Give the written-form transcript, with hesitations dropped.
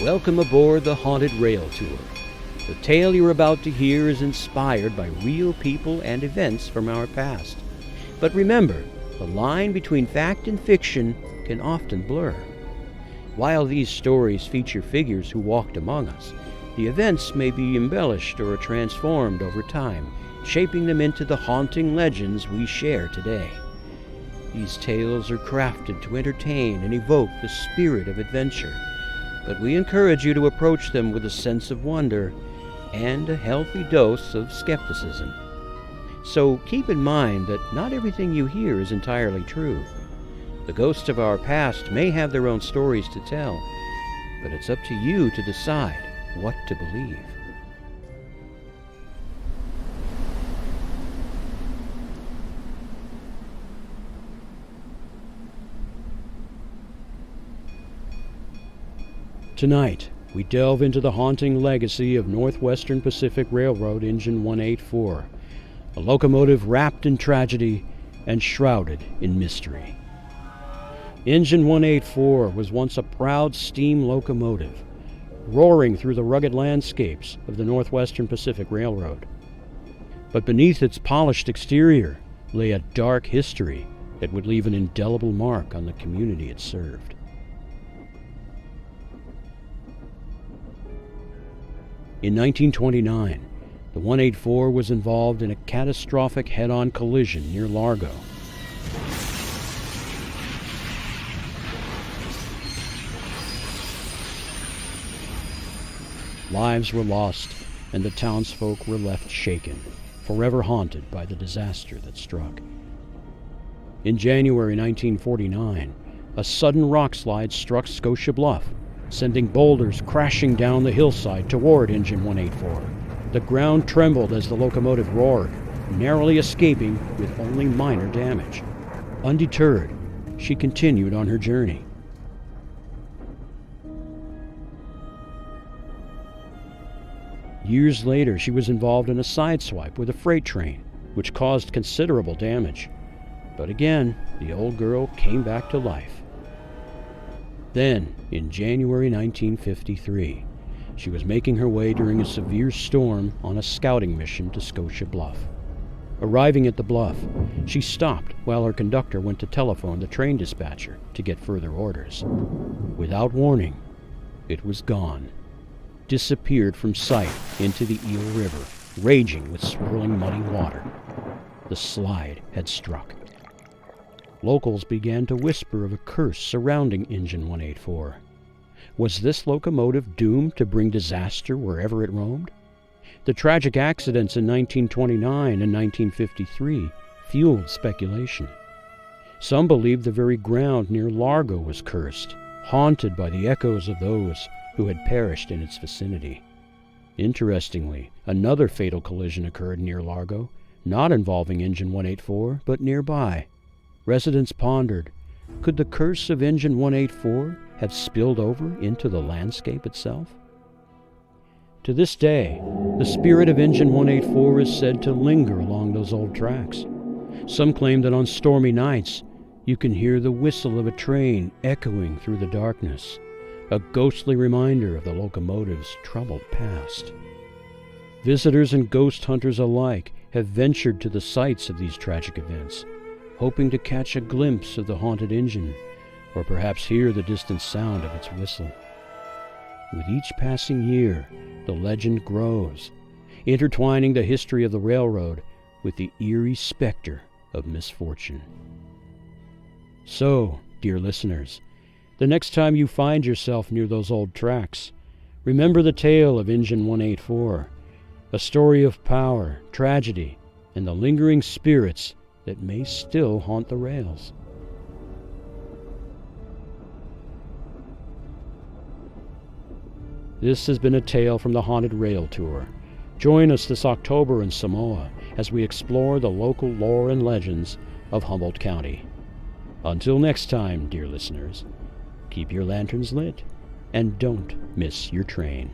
Welcome aboard the Haunted Rail Tour. The tale you're about to hear is inspired by real people and events from our past. But remember, the line between fact and fiction can often blur. While these stories feature figures who walked among us, the events may be embellished or transformed over time, shaping them into the haunting legends we share today. These tales are crafted to entertain and evoke the spirit of adventure, but we encourage you to approach them with a sense of wonder and a healthy dose of skepticism. So keep in mind that not everything you hear is entirely true. The ghosts of our past may have their own stories to tell, but it's up to you to decide what to believe. Tonight, we delve into the haunting legacy of Northwestern Pacific Railroad Engine 184, a locomotive wrapped in tragedy and shrouded in mystery. Engine 184 was once a proud steam locomotive, roaring through the rugged landscapes of the Northwestern Pacific Railroad. But beneath its polished exterior lay a dark history that would leave an indelible mark on the community it served. In 1929, the 184 was involved in a catastrophic head-on collision near Largo. Lives were lost, and the townsfolk were left shaken, forever haunted by the disaster that struck. In January 1949, a sudden rockslide struck Scotia Bluff, sending boulders crashing down the hillside toward Engine 184. The ground trembled as the locomotive roared, narrowly escaping with only minor damage. Undeterred, she continued on her journey. Years later, she was involved in a sideswipe with a freight train, which caused considerable damage. But again, the old girl came back to life. Then, in January 1953, she was making her way during a severe storm on a scouting mission to Scotia Bluff. Arriving at the bluff, she stopped while her conductor went to telephone the train dispatcher to get further orders. Without warning, it was gone. Disappeared from sight into the Eel River, raging with swirling muddy water. The slide had struck. Locals began to whisper of a curse surrounding Engine 184. Was this locomotive doomed to bring disaster wherever it roamed? The tragic accidents in 1929 and 1953 fueled speculation. Some believed the very ground near Largo was cursed, haunted by the echoes of those who had perished in its vicinity. Interestingly, another fatal collision occurred near Largo, not involving Engine 184, but nearby. Residents pondered, could the curse of Engine 184 have spilled over into the landscape itself? To this day, the spirit of Engine 184 is said to linger along those old tracks. Some claim that on stormy nights, you can hear the whistle of a train echoing through the darkness, a ghostly reminder of the locomotive's troubled past. Visitors and ghost hunters alike have ventured to the sites of these tragic events, hoping to catch a glimpse of the haunted engine, or perhaps hear the distant sound of its whistle. With each passing year, the legend grows, intertwining the history of the railroad with the eerie specter of misfortune. So, dear listeners, the next time you find yourself near those old tracks, remember the tale of Engine 184, a story of power, tragedy, and the lingering spirits that may still haunt the rails. This has been a tale from the Haunted Rail Tour. Join us this October in Samoa as we explore the local lore and legends of Humboldt County. Until next time, dear listeners, keep your lanterns lit and don't miss your train.